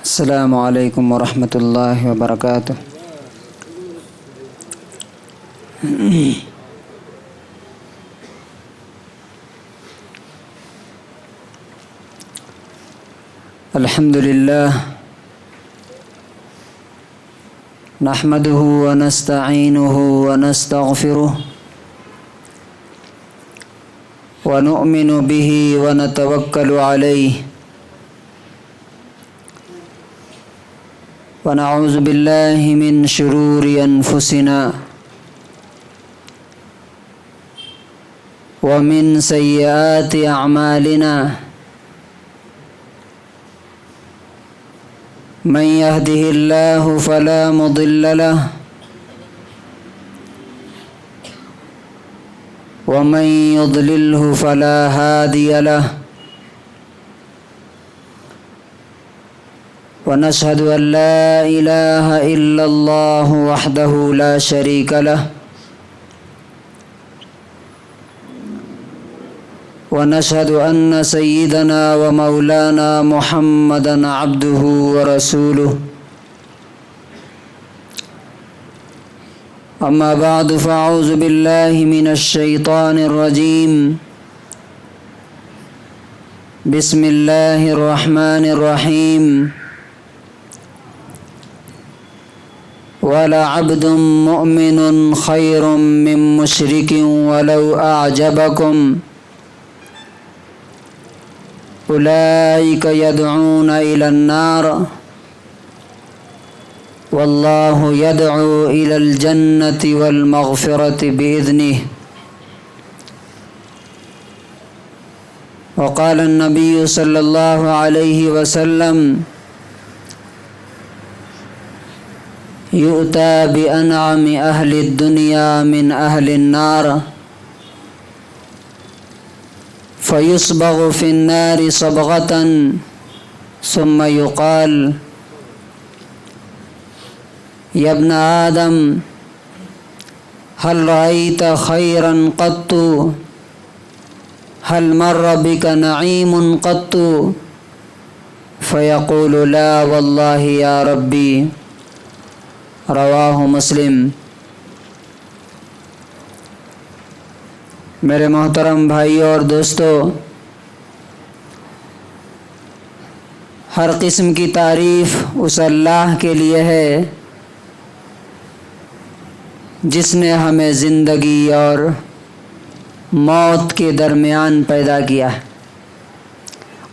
السلام علیکم ورحمۃ اللہ وبرکاتہ۔ الحمد للہ نحمده ونستعینه ونستغفره ونؤمن به ونتوکل علیہ ونعوذ باللہ من شرور انفسنا ومن سیئات اعمالنا من يهده الله فلا مضل له ومن يضلله فلا هادي له ونشهد أن لا إله إلا الله وحده لا شريك له ونشهد أن سيدنا ومولانا محمدا عبده ورسوله أما بعد فأعوذ بالله من الشيطان الرجيم بسم الله الرحمن الرحيم وَلَعَبْدٌ مُؤْمِنٌ خَيْرٌ مِّن مُّشْرِكٍ وَلَوْ أَعْجَبَكُمْ أُولَٰئِكَ يَدْعُونَ إِلَى النَّارِ وَاللَّهُ يَدْعُو إِلَى الْجَنَّةِ وَالْمَغْفِرَةِ بِإِذْنِهِ وقال النبي صلى الله عليه وسلم يؤتى بأنعم أهل الدنيا من أهل النار فيصبغ في النار صبغة ثم يقال يا ابن آدم هل رأيت خيرا قط هل مر بك نعيم قط فيقول لا والله يا ربي رواہ مسلم۔ میرے محترم بھائی اور دوستو، ہر قسم کی تعریف اس اللہ کے لیے ہے جس نے ہمیں زندگی اور موت کے درمیان پیدا کیا ہے۔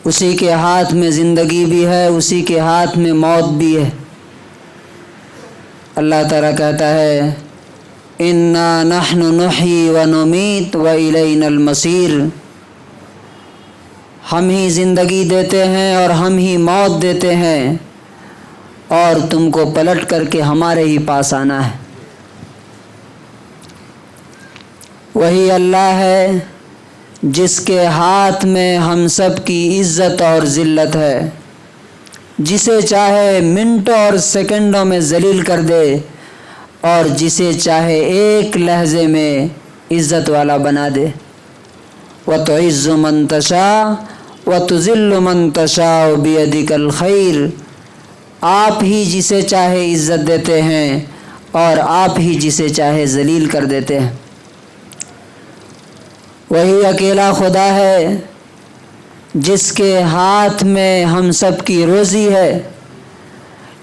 اسی کے ہاتھ میں زندگی بھی ہے، اسی کے ہاتھ میں موت بھی ہے۔ اللہ تعالیٰ کہتا ہے اِنَّا نَحْنُ نُحْيِي وَنُمِيتُ وَإِلَيْنَا الْمَصِيرُ، ہم ہی زندگی دیتے ہیں اور ہم ہی موت دیتے ہیں اور تم کو پلٹ کر کے ہمارے ہی پاس آنا ہے۔ وہی اللہ ہے جس کے ہاتھ میں ہم سب کی عزت اور ذلت ہے، جسے چاہے منٹوں اور سیکنڈوں میں ذلیل کر دے اور جسے چاہے ایک لحظے میں عزت والا بنا دے۔ وَتُعِزُّ مَن تَشَاءُ وَتُذِلُّ مَن تَشَاءُ بِيَدِكَ الْخَيْرُ، آپ ہی جسے چاہے عزت دیتے ہیں اور آپ ہی جسے چاہے ذلیل کر دیتے ہیں۔ وہی اکیلا خدا ہے جس کے ہاتھ میں ہم سب کی روزی ہے۔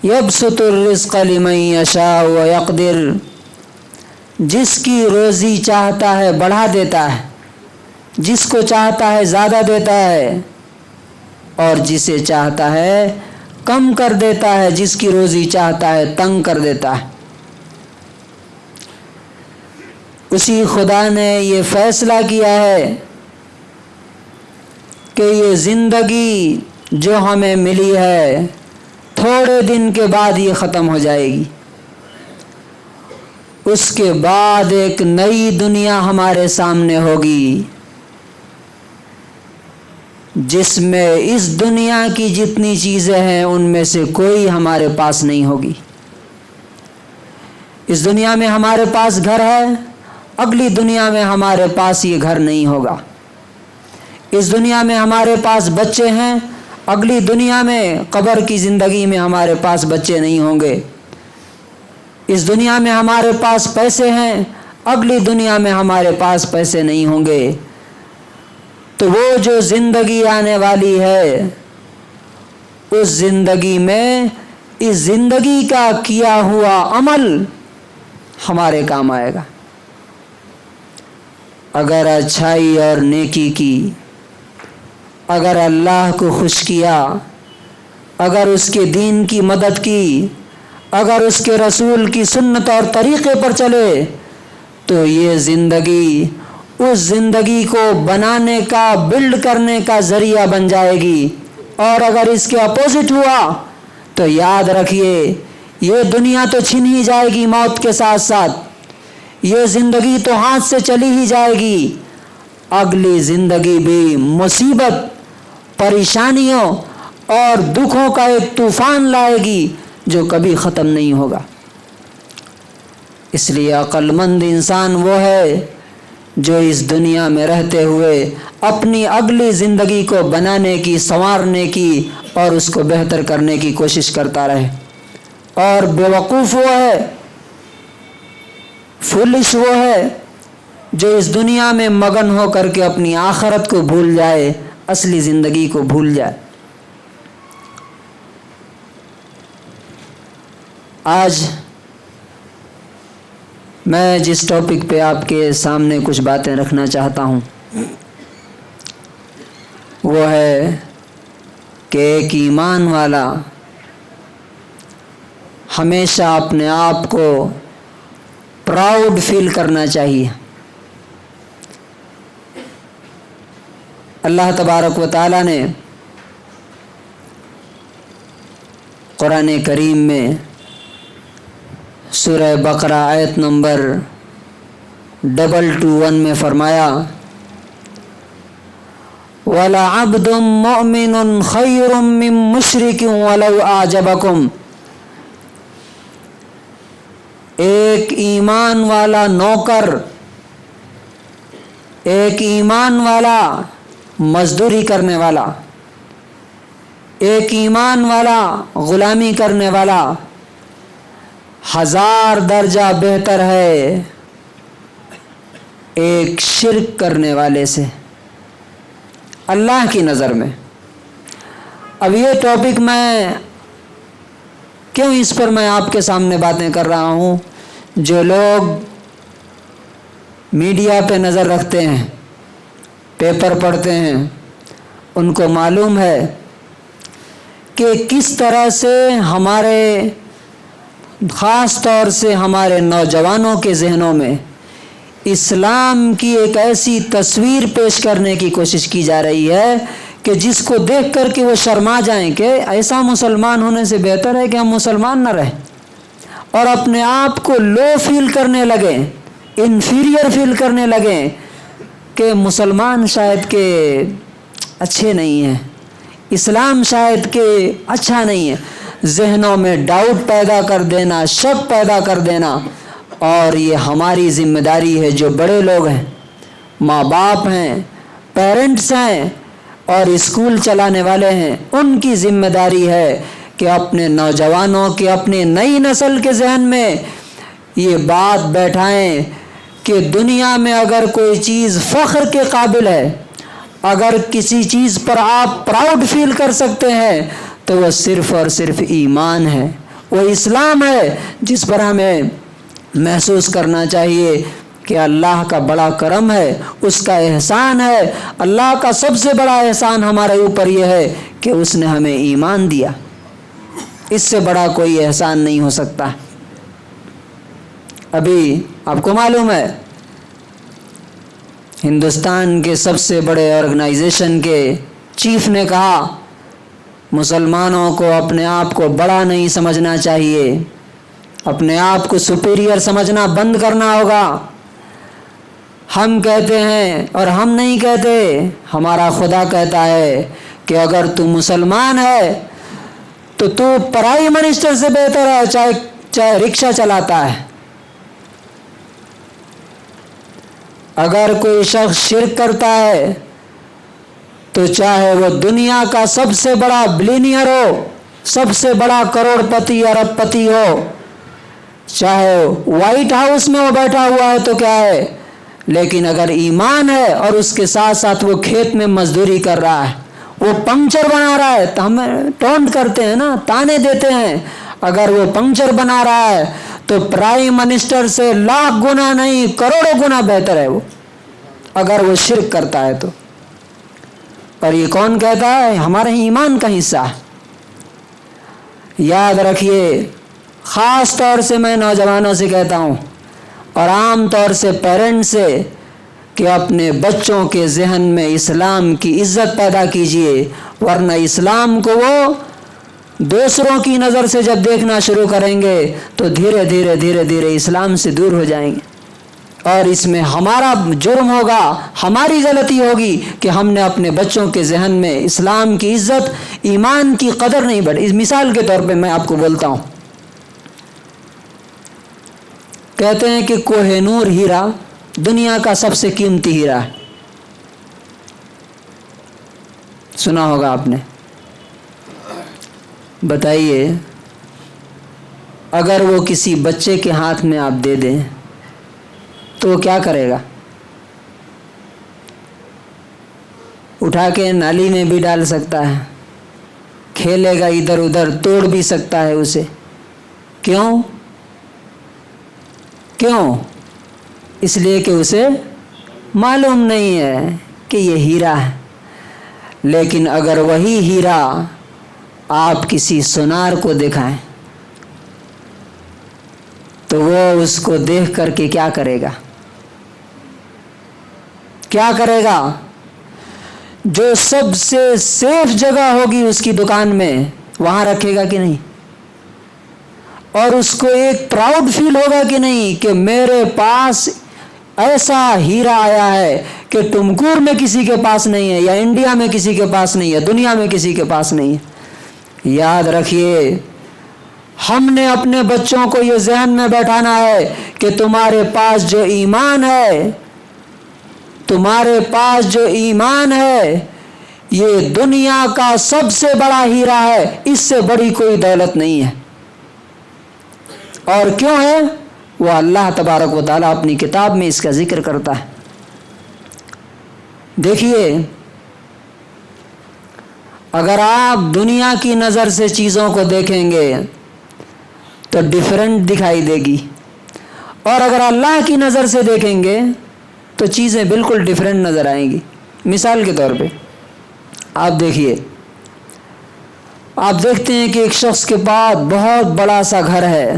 یبسط الرزق لمن یشاء ویقدر، جس کی روزی چاہتا ہے بڑھا دیتا ہے، جس کو چاہتا ہے زیادہ دیتا ہے اور جسے چاہتا ہے کم کر دیتا ہے، جس کی روزی چاہتا ہے تنگ کر دیتا ہے۔ اسی خدا نے یہ فیصلہ کیا ہے کہ یہ زندگی جو ہمیں ملی ہے تھوڑے دن کے بعد یہ ختم ہو جائے گی، اس کے بعد ایک نئی دنیا ہمارے سامنے ہوگی جس میں اس دنیا کی جتنی چیزیں ہیں ان میں سے کوئی ہمارے پاس نہیں ہوگی۔ اس دنیا میں ہمارے پاس گھر ہے، اگلی دنیا میں ہمارے پاس یہ گھر نہیں ہوگا۔ اس دنیا میں ہمارے پاس بچے ہیں، اگلی دنیا میں قبر کی زندگی میں ہمارے پاس بچے نہیں ہوں گے، اس دنیا میں ہمارے پاس پیسے ہیں، اگلی دنیا میں ہمارے پاس پیسے نہیں ہوں گے۔ تو وہ جو زندگی آنے والی ہے اس زندگی میں اس زندگی کا کیا ہوا عمل ہمارے کام آئے گا۔ اگر اچھائی اور نیکی کی، اگر اللہ کو خوش کیا، اگر اس کے دین کی مدد کی، اگر اس کے رسول کی سنت اور طریقے پر چلے، تو یہ زندگی اس زندگی کو بنانے کا، بلڈ کرنے کا ذریعہ بن جائے گی۔ اور اگر اس کے اپوزٹ ہوا تو یاد رکھیے یہ دنیا تو چھن ہی جائے گی موت کے ساتھ ساتھ، یہ زندگی تو ہاتھ سے چلی ہی جائے گی، اگلی زندگی بھی مصیبت، پریشانیوں اور دکھوں کا ایک طوفان لائے گی جو کبھی ختم نہیں ہوگا۔ اس لیے عقل مند انسان وہ ہے جو اس دنیا میں رہتے ہوئے اپنی اگلی زندگی کو بنانے کی، سنوارنے کی اور اس کو بہتر کرنے کی کوشش کرتا رہے۔ اور بیوقوف وہ ہے، فولش وہ ہے جو اس دنیا میں مگن ہو کر کے اپنی آخرت کو بھول جائے، اصلی زندگی کو بھول جائے۔ آج میں جس ٹاپک پہ آپ کے سامنے کچھ باتیں رکھنا چاہتا ہوں وہ ہے کہ ایک ایمان والا ہمیشہ اپنے آپ کو پراؤڈ فیل کرنا چاہیے۔ اللہ تبارک و تعالیٰ نے قرآن کریم میں سورہ بقرہ آیت نمبر 221 میں فرمایا وَلَعَبْدٌ مُؤْمِنٌ خَيْرٌ مِّن مُشْرِكٍ وَلَوْ أَعْجَبَكُمْ، ایک ایمان والا نوکر، ایک ایمان والا مزدوری کرنے والا، ایک ایمان والا غلامی کرنے والا 1000 درجہ بہتر ہے ایک شرک کرنے والے سے اللہ کی نظر میں۔ اب یہ ٹاپک میں کیوں اس پر میں آپ کے سامنے باتیں کر رہا ہوں؟ جو لوگ میڈیا پہ نظر رکھتے ہیں، پیپر پڑھتے ہیں، ان کو معلوم ہے کہ کس طرح سے ہمارے، خاص طور سے ہمارے نوجوانوں کے ذہنوں میں اسلام کی ایک ایسی تصویر پیش کرنے کی کوشش کی جا رہی ہے کہ جس کو دیکھ کر کے وہ شرما جائیں کہ ایسا مسلمان ہونے سے بہتر ہے کہ ہم مسلمان نہ رہیں، اور اپنے آپ کو لو فیل کرنے لگیں، انفیریئر فیل کرنے لگیں کہ مسلمان شاید کہ اچھے نہیں ہیں، اسلام شاید کہ اچھا نہیں ہے، ذہنوں میں ڈاؤٹ پیدا کر دینا، شک پیدا کر دینا۔ اور یہ ہماری ذمہ داری ہے، جو بڑے لوگ ہیں، ماں باپ ہیں، پیرنٹس ہیں اور اسکول چلانے والے ہیں، ان کی ذمہ داری ہے کہ اپنے نوجوانوں کے، اپنے نئی نسل کے ذہن میں یہ بات بیٹھائیں کہ دنیا میں اگر کوئی چیز فخر کے قابل ہے، اگر کسی چیز پر آپ پراؤڈ فیل کر سکتے ہیں تو وہ صرف اور صرف ایمان ہے، وہ اسلام ہے، جس پر ہمیں محسوس کرنا چاہیے کہ اللہ کا بڑا کرم ہے، اس کا احسان ہے۔ اللہ کا سب سے بڑا احسان ہمارے اوپر یہ ہے کہ اس نے ہمیں ایمان دیا، اس سے بڑا کوئی احسان نہیں ہو سکتا۔ ابھی آپ کو معلوم ہے ہندوستان کے سب سے بڑے آرگنائزیشن کے چیف نے کہا مسلمانوں کو اپنے آپ کو بڑا نہیں سمجھنا چاہیے، اپنے آپ کو سپیریئر سمجھنا بند کرنا ہوگا۔ ہم کہتے ہیں اور ہم نہیں کہتے، ہمارا خدا کہتا ہے کہ اگر تو مسلمان ہے تو پرائم منسٹر سے بہتر ہے، چاہے رکشہ چلاتا ہے۔ اگر کوئی شخص شرک کرتا ہے تو چاہے وہ دنیا کا سب سے بڑا بلینئر ہو، سب سے بڑا کروڑ پتی ارب پتی ہو، چاہے وائٹ ہاؤس میں وہ بیٹھا ہوا ہے تو کیا ہے، لیکن اگر ایمان ہے اور اس کے ساتھ ساتھ وہ کھیت میں مزدوری کر رہا ہے، وہ پنکچر بنا رہا ہے، تو ہم ٹونٹ کرتے ہیں نا، تانے دیتے ہیں، اگر وہ پنکچر بنا رہا ہے تو پرائم منسٹر سے لاکھ گنا نہیں کروڑوں گنا بہتر ہے وہ، اگر وہ شرک کرتا ہے تو۔ اور یہ کون کہتا ہے؟ ہمارے ایمان کا حصہ ہے۔ یاد رکھیے، خاص طور سے میں نوجوانوں سے کہتا ہوں اور عام طور سے پیرنٹس سے، کہ اپنے بچوں کے ذہن میں اسلام کی عزت پیدا کیجیے، ورنہ اسلام کو وہ دوسروں کی نظر سے جب دیکھنا شروع کریں گے تو دھیرے دھیرے دھیرے دھیرے اسلام سے دور ہو جائیں گے، اور اس میں ہمارا جرم ہوگا، ہماری غلطی ہوگی کہ ہم نے اپنے بچوں کے ذہن میں اسلام کی عزت، ایمان کی قدر نہیں بڑھی۔ اس مثال کے طور پہ میں آپ کو بولتا ہوں، کہتے ہیں کہ کوہ نور ہیرا دنیا کا سب سے قیمتی ہیرا ہے، سنا ہوگا آپ نے۔ بتائیے، اگر وہ کسی بچے کے ہاتھ میں آپ دے دیں تو وہ کیا کرے گا؟ اٹھا کے نالی میں بھی ڈال سکتا ہے، کھیلے گا ادھر ادھر، توڑ بھی سکتا ہے اسے۔ کیوں؟ اس لیے کہ اسے معلوم نہیں ہے کہ یہ ہیرا ہے۔ لیکن اگر وہی ہیرا آپ کسی سونار کو دکھائیں تو وہ اس کو دیکھ کر کے کیا کرے گا؟ کیا کرے گا؟ جو سب سے سیف جگہ ہوگی اس کی دکان میں وہاں رکھے گا کہ نہیں؟ اور اس کو ایک پراؤڈ فیل ہوگا کہ نہیں کہ میرے پاس ایسا ہیرا آیا ہے کہ ٹمکور میں کسی کے پاس نہیں ہے، یا انڈیا میں کسی کے پاس نہیں ہے، دنیا میں کسی کے پاس نہیں ہے۔ یاد رکھیے، ہم نے اپنے بچوں کو یہ ذہن میں بیٹھانا ہے کہ تمہارے پاس جو ایمان ہے، تمہارے پاس جو ایمان ہے، یہ دنیا کا سب سے بڑا ہیرا ہے، اس سے بڑی کوئی دولت نہیں ہے۔ اور کیوں ہے؟ وہ اللہ تبارک و تعالیٰ اپنی کتاب میں اس کا ذکر کرتا ہے۔ دیکھیے، اگر آپ دنیا کی نظر سے چیزوں کو دیکھیں گے تو ڈیفرنٹ دکھائی دے گی، اور اگر اللہ کی نظر سے دیکھیں گے تو چیزیں بالکل ڈیفرنٹ نظر آئیں گی۔ مثال کے طور پہ آپ دیکھیے، آپ دیکھتے ہیں کہ ایک شخص کے پاس بہت بڑا سا گھر ہے،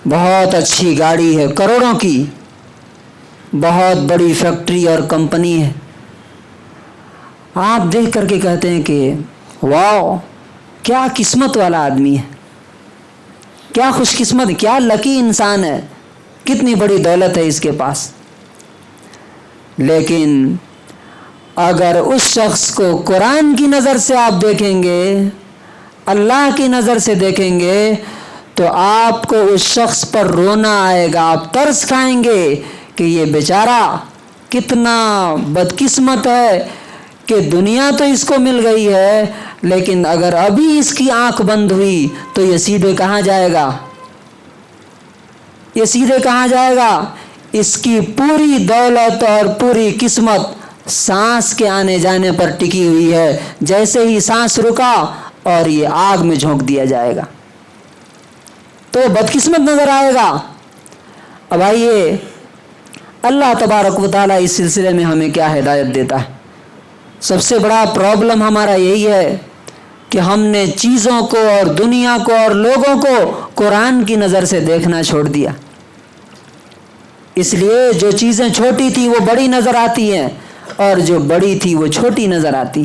بہت اچھی گاڑی ہے کروڑوں کی، بہت بڑی فیکٹری اور کمپنی ہے۔ آپ دیکھ کر کے کہتے ہیں کہ واو، کیا قسمت والا آدمی ہے، کیا خوش قسمت، کیا لکی انسان ہے، کتنی بڑی دولت ہے اس کے پاس۔ لیکن اگر اس شخص کو قرآن کی نظر سے آپ دیکھیں گے، اللہ کی نظر سے دیکھیں گے، تو آپ کو اس شخص پر رونا آئے گا، آپ ترس کھائیں گے کہ یہ بیچارہ کتنا بدقسمت ہے کہ دنیا تو اس کو مل گئی ہے، لیکن اگر ابھی اس کی آنکھ بند ہوئی تو یہ سیدھے کہاں جائے گا؟ یہ سیدھے کہاں جائے گا؟ اس کی پوری دولت اور پوری قسمت سانس کے آنے جانے پر ٹکی ہوئی ہے، جیسے ہی سانس رکا اور یہ آگ میں جھونک دیا جائے گا تو بدقسمت نظر آئے گا۔ اب آئیے، اللہ تبارک و تعالیٰ اس سلسلے میں ہمیں کیا ہدایت دیتا ہے؟ سب سے بڑا پرابلم ہمارا یہی ہے کہ ہم نے چیزوں کو اور دنیا کو اور لوگوں کو قرآن کی نظر سے دیکھنا چھوڑ دیا۔ اس لیے جو چیزیں چھوٹی تھی وہ بڑی نظر آتی ہیں، اور جو بڑی تھی وہ چھوٹی نظر آتی۔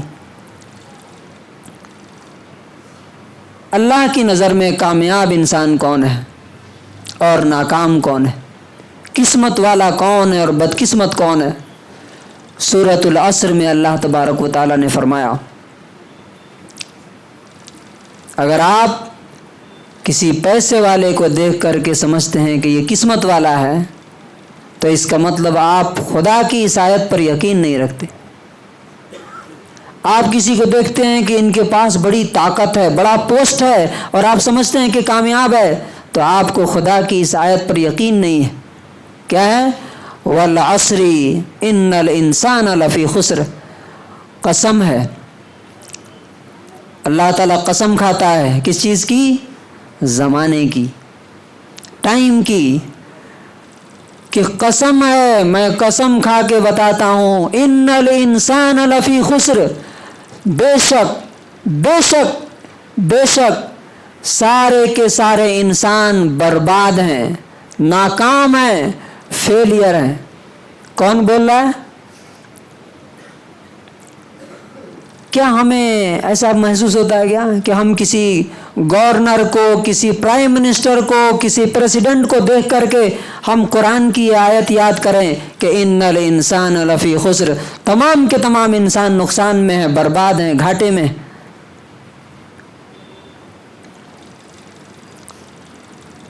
اللہ کی نظر میں کامیاب انسان کون ہے اور ناکام کون ہے؟ قسمت والا کون ہے اور بدقسمت کون ہے؟ سورۃ العصر میں اللہ تبارک و تعالیٰ نے فرمایا، اگر آپ کسی پیسے والے کو دیکھ کر کے سمجھتے ہیں کہ یہ قسمت والا ہے تو اس کا مطلب آپ خدا کی اس آیت پر یقین نہیں رکھتے۔ آپ کسی کو دیکھتے ہیں کہ ان کے پاس بڑی طاقت ہے، بڑا پوسٹ ہے، اور آپ سمجھتے ہیں کہ کامیاب ہے، تو آپ کو خدا کی اس آیت پر یقین نہیں ہے۔ کیا ہے؟ والعصر ان الانسان لفی خسر، قسم ہے، اللہ تعالیٰ قسم کھاتا ہے کس چیز کی؟ زمانے کی، ٹائم کی، کہ قسم ہے، میں قسم کھا کے بتاتا ہوں، ان الانسان لفی خسر، بے شک بے شک بے شک سارے کے سارے انسان برباد ہیں، ناکام ہیں، فیلئر ہیں۔ کون بول رہا ہے؟ کیا ہمیں ایسا محسوس ہوتا ہے کیا کہ ہم کسی گورنر کو، کسی پرائم منسٹر کو، کسی پریزیڈنٹ کو دیکھ کر کے ہم قرآن کی آیت یاد کریں کہ ان الانسان لفی خسر، تمام کے تمام انسان نقصان میں ہیں، برباد ہیں، گھاٹے میں۔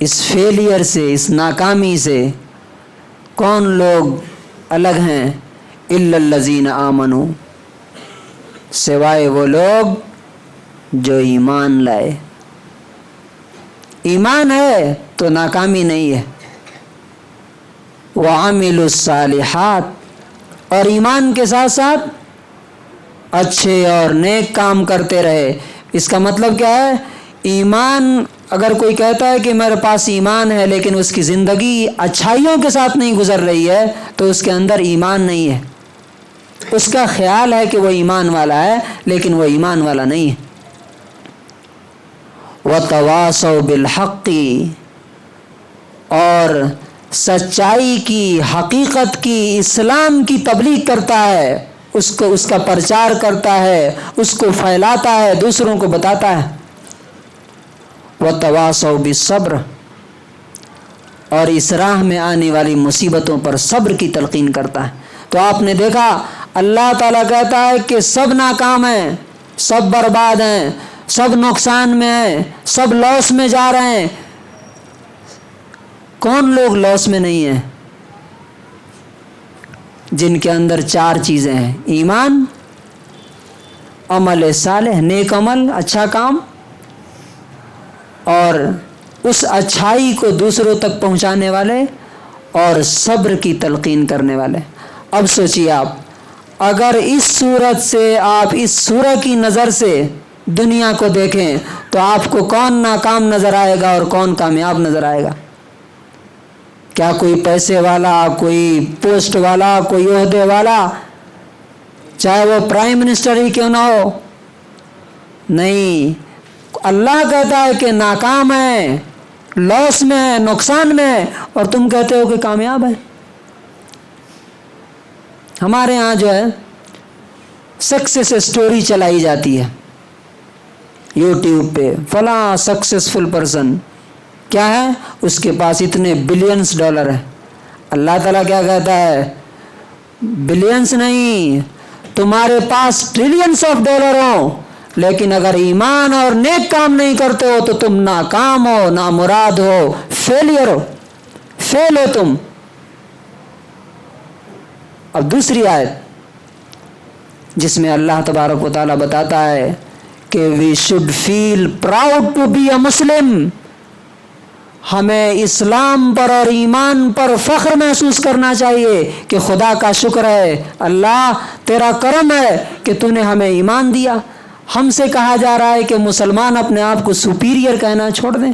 اس فیلئر سے، اس ناکامی سے کون لوگ الگ ہیں؟ الا الذین آمنوا، سوائے وہ لوگ جو ایمان لائے۔ ایمان ہے تو ناکامی نہیں ہے۔ وعملوا الصالحات، اور ایمان کے ساتھ ساتھ اچھے اور نیک کام کرتے رہے۔ اس کا مطلب کیا ہے؟ ایمان، اگر کوئی کہتا ہے کہ میرے پاس ایمان ہے لیکن اس کی زندگی اچھائیوں کے ساتھ نہیں گزر رہی ہے، تو اس کے اندر ایمان نہیں ہے۔ اس کا خیال ہے کہ وہ ایمان والا ہے لیکن وہ ایمان والا نہیں ہے۔ وَتَوَاصَوْا بِالْحَقِّ، اور سچائی کی، حقیقت کی، اسلام کی تبلیغ کرتا ہے، اس کا پرچار کرتا ہے، اس کو پھیلاتا ہے، دوسروں کو بتاتا ہے۔ وَتَوَاصَوْا بِالصَّبْرِ، اور اس راہ میں آنے والی مصیبتوں پر صبر کی تلقین کرتا ہے۔ تو آپ نے دیکھا اللہ تعالیٰ کہتا ہے کہ سب ناکام ہیں، سب برباد ہیں، سب نقصان میں ہیں، سب لاس میں جا رہے ہیں۔ کون لوگ لاس میں نہیں ہیں؟ جن کے اندر 4 چیزیں ہیں: ایمان، عمل صالح، نیک عمل، اچھا کام، اور اس اچھائی کو دوسروں تک پہنچانے والے، اور صبر کی تلقین کرنے والے۔ اب سوچیے آپ، اگر اس صورت سے، آپ اس سورہ کی نظر سے دنیا کو دیکھیں تو آپ کو کون ناکام نظر آئے گا اور کون کامیاب نظر آئے گا؟ کیا کوئی پیسے والا، کوئی پوسٹ والا، کوئی عہدے والا، چاہے وہ پرائم منسٹر ہی کیوں نہ ہو؟ نہیں، اللہ کہتا ہے کہ ناکام ہے، لاس میں ہے، نقصان میں ہے، اور تم کہتے ہو کہ کامیاب ہے۔ ہمارے ہاں جو ہے سکسیس سٹوری چلائی جاتی ہے یوٹیوب پہ، فلاں سکسیسفل پرسن، کیا ہے؟ اس کے پاس اتنے بلینز ڈالر ہے۔ اللہ تعالیٰ کیا کہتا ہے؟ بلینز نہیں، تمہارے پاس ٹریلینز آف ڈالر ہو، لیکن اگر ایمان اور نیک کام نہیں کرتے ہو تو تم ناکام ہو، نامراد ہو، فیلئر ہو، فیل ہو تم۔ اب دوسری آیت جس میں اللہ تبارک و تعالیٰ بتاتا ہے کہ we should feel proud to be a Muslim, ہمیں اسلام پر اور ایمان پر فخر محسوس کرنا چاہیے کہ خدا کا شکر ہے، اللہ تیرا کرم ہے کہ تو نے ہمیں ایمان دیا۔ ہم سے کہا جا رہا ہے کہ مسلمان اپنے آپ کو سپیریئر کہنا چھوڑ دیں۔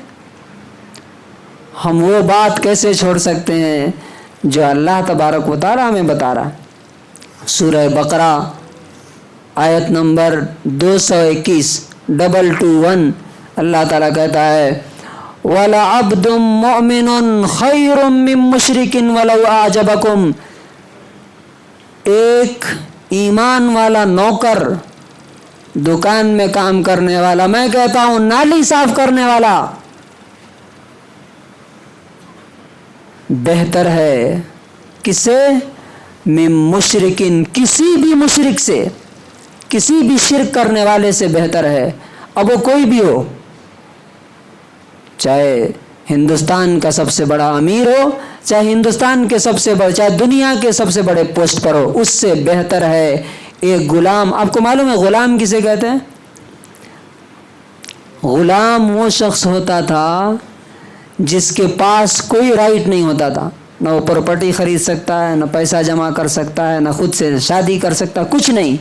ہم وہ بات کیسے چھوڑ سکتے ہیں جو اللہ تبارک و تعالیٰ ہمیں بتا رہا ہے؟ سورہ بقرہ آیت نمبر 221 221 اللہ تعالیٰ کہتا ہے وَلَعَبْدٌ مُؤْمِنٌ خَيْرٌ مِّن مُشْرِكٍ وَلَوْ أَعْجَبَكُمْ، ایک ایمان والا نوکر، دکان میں کام کرنے والا، میں کہتا ہوں نالی صاف کرنے والا، بہتر ہے کس سے؟ من مشرکن، کسی بھی مشرک سے، کسی بھی شرک کرنے والے سے بہتر ہے۔ اب وہ کوئی بھی ہو، چاہے ہندوستان کا سب سے بڑا امیر ہو، چاہے ہندوستان کے سب سے بڑے، چاہے دنیا کے سب سے بڑے پوسٹ پر ہو، اس سے بہتر ہے ایک غلام، آپ کو معلوم ہے غلام کسے کہتے ہیں؟ غلام وہ شخص ہوتا تھا جس کے پاس کوئی رائٹ نہیں ہوتا تھا، نہ وہ پراپرٹی خرید سکتا ہے، نہ پیسہ جمع کر سکتا ہے، نہ خود سے شادی کر سکتا، کچھ نہیں۔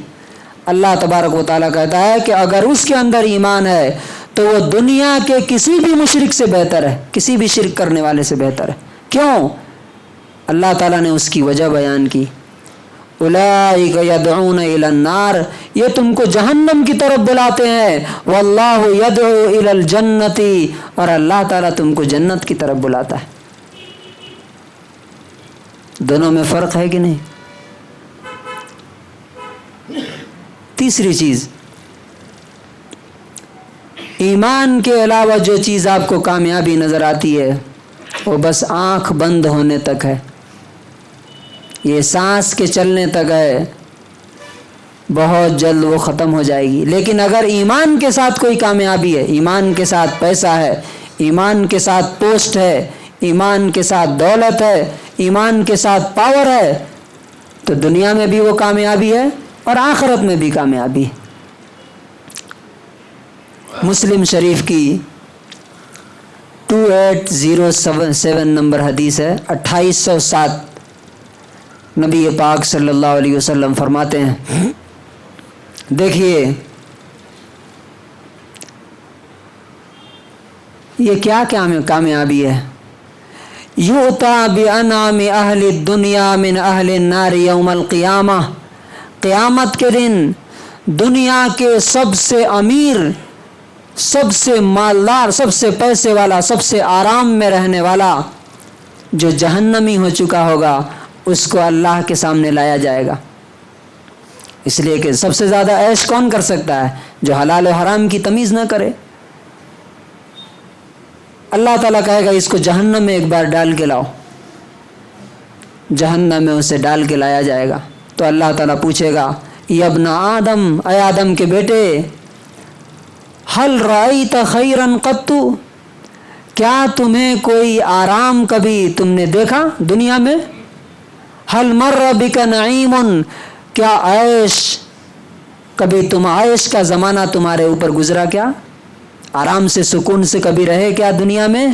اللہ تبارک و تعالیٰ کہتا ہے کہ اگر اس کے اندر ایمان ہے تو وہ دنیا کے کسی بھی مشرک سے بہتر ہے، کسی بھی شرک کرنے والے سے بہتر ہے۔ کیوں؟ اللہ تعالیٰ نے اس کی وجہ بیان کی، اولئک یدعون الی النار، یہ تم کو جہنم کی طرف بلاتے ہیں، واللہ یدعو الی الجنت، اور اللہ تعالیٰ تم کو جنت کی طرف بلاتا ہے۔ دونوں میں فرق ہے کہ نہیں؟ تیسری چیز، ایمان کے علاوہ جو چیز آپ کو کامیابی نظر آتی ہے وہ بس آنکھ بند ہونے تک ہے، یہ سانس کے چلنے تک ہے، بہت جلد وہ ختم ہو جائے گی۔ لیکن اگر ایمان کے ساتھ کوئی کامیابی ہے، ایمان کے ساتھ پیسہ ہے، ایمان کے ساتھ پوسٹ ہے، ایمان کے ساتھ دولت ہے، ایمان کے ساتھ پاور ہے، تو دنیا میں بھی وہ کامیابی ہے اور آخرت میں بھی کامیابی ہے۔ مسلم شریف کی 2807 نمبر حدیث ہے، 2807، نبی پاک صلی اللہ علیہ وسلم فرماتے ہیں، دیکھیے یہ کیا کامیابی ہے، یؤتی بانعام اہل الدنیا من اہل النار یوم القیامہ، قیامت کے دن دنیا کے سب سے امیر، سب سے مالدار، سب سے پیسے والا، سب سے آرام میں رہنے والا جو جہنمی ہو چکا ہوگا، اس کو اللہ کے سامنے لایا جائے گا۔ اس لیے کہ سب سے زیادہ عیش کون کر سکتا ہے؟ جو حلال و حرام کی تمیز نہ کرے۔ اللہ تعالیٰ کہے گا اس کو جہنم میں ایک بار ڈال کے لاؤ، جہنم میں اسے ڈال کے لایا جائے گا تو اللہ تعالیٰ پوچھے گا، یا ابن آدم، اے آدم کے بیٹے، حل رأیت خیرا قط، کیا تمہیں کوئی آرام کبھی تم نے دیکھا دنیا میں؟ حل مر بک نعیم، کیا عیش کبھی عیش کا زمانہ تمہارے اوپر گزرا کیا؟ آرام سے سکون سے کبھی رہے کیا دنیا میں؟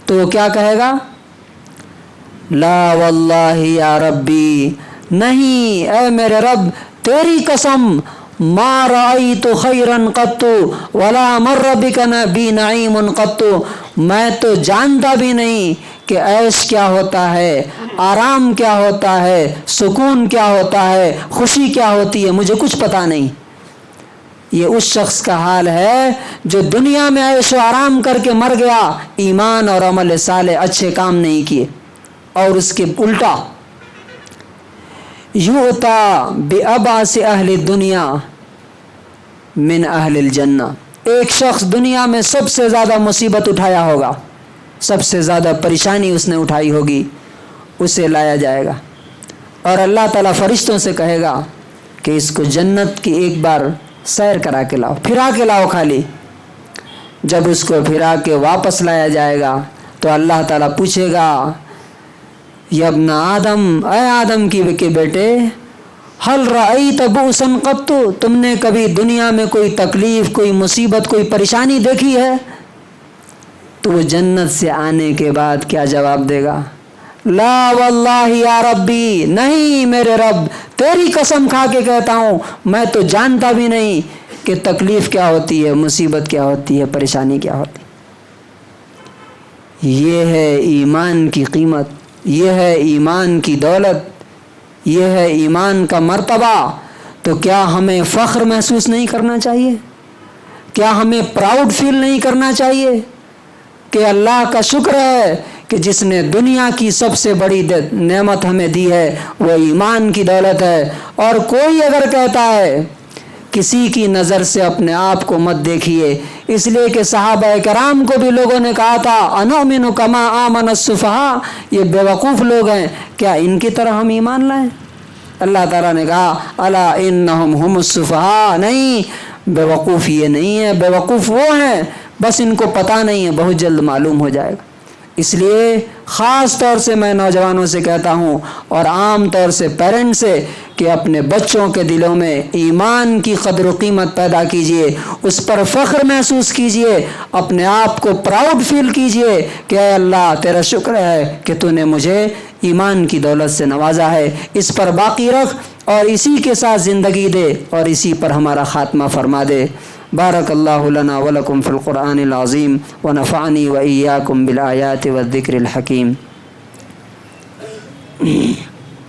تو وہ کیا کہے گا؟ لا واللہ یا ربی، نہیں اے میرے رب تیری قسم، ما رأیت خیرا قط ولا مر بک بی نعیم قط، میں تو جانتا بھی نہیں کہ عیش کیا ہوتا ہے، آرام کیا ہوتا ہے، سکون کیا ہوتا ہے، خوشی کیا ہوتی ہے، مجھے کچھ پتہ نہیں۔ یہ اس شخص کا حال ہے جو دنیا میں عیش و آرام کر کے مر گیا، ایمان اور عمل صالح اچھے کام نہیں کیے۔ اور اس کے الٹا، یؤتی بأبعث اہل الدنیا من اہل الجنہ، ایک شخص دنیا میں سب سے زیادہ مصیبت اٹھایا ہوگا، سب سے زیادہ پریشانی اس نے اٹھائی ہوگی، اسے لایا جائے گا اور اللہ تعالیٰ فرشتوں سے کہے گا کہ اس کو جنت کی ایک بار سیر کرا کے لاؤ، پھرا کے لاؤ خالی۔ جب اس کو پھرا کے واپس لایا جائے گا تو اللہ تعالیٰ پوچھے گا، یا ابن آدم، اے آدم کے بیٹے، حل رأیت بؤسا قط، تم نے کبھی دنیا میں کوئی تکلیف، کوئی مصیبت، کوئی پریشانی دیکھی ہے؟ تو وہ جنت سے آنے کے بعد کیا جواب دے گا؟ لا واللہ یا ربی، نہیں میرے رب تیری قسم کھا کے کہتا ہوں، میں تو جانتا بھی نہیں کہ تکلیف کیا ہوتی ہے، مصیبت کیا ہوتی ہے، پریشانی کیا ہوتی ہے۔ یہ ہے ایمان کی قیمت، یہ ہے ایمان کی دولت، یہ ہے ایمان کا مرتبہ۔ تو کیا ہمیں فخر محسوس نہیں کرنا چاہیے؟ کیا ہمیں پراؤڈ فیل نہیں کرنا چاہیے کہ اللہ کا شکر ہے کہ جس نے دنیا کی سب سے بڑی نعمت ہمیں دی ہے وہ ایمان کی دولت ہے۔ اور کوئی اگر کہتا ہے، کسی کی نظر سے اپنے آپ کو مت دیکھیے، اس لیے کہ صحابہ کرام کو بھی لوگوں نے کہا تھا، انؤمن کما آمن السفہاء، یہ بیوقوف لوگ ہیں، کیا ان کی طرح ہم ایمان لائیں؟ اللہ تعالیٰ نے کہا، الا انہم ہم السفہاء، نہیں بیوقوف یہ نہیں ہے، بیوقوف وہ ہیں، بس ان کو پتہ نہیں ہے، بہت جلد معلوم ہو جائے گا۔ اس لیے خاص طور سے میں نوجوانوں سے کہتا ہوں اور عام طور سے پیرنٹ سے کہ اپنے بچوں کے دلوں میں ایمان کی قدر و قیمت پیدا کیجئے، اس پر فخر محسوس کیجئے، اپنے آپ کو پراؤڈ فیل کیجئے کہ اے اللہ تیرا شکر ہے کہ تو نے مجھے ایمان کی دولت سے نوازا ہے، اس پر باقی رکھ اور اسی کے ساتھ زندگی دے اور اسی پر ہمارا خاتمہ فرما دے۔ بارک اللہ لنا ولکم فی القرآن العظیم ونفعنی وإیاکم بالآیات والذکر الحکیم۔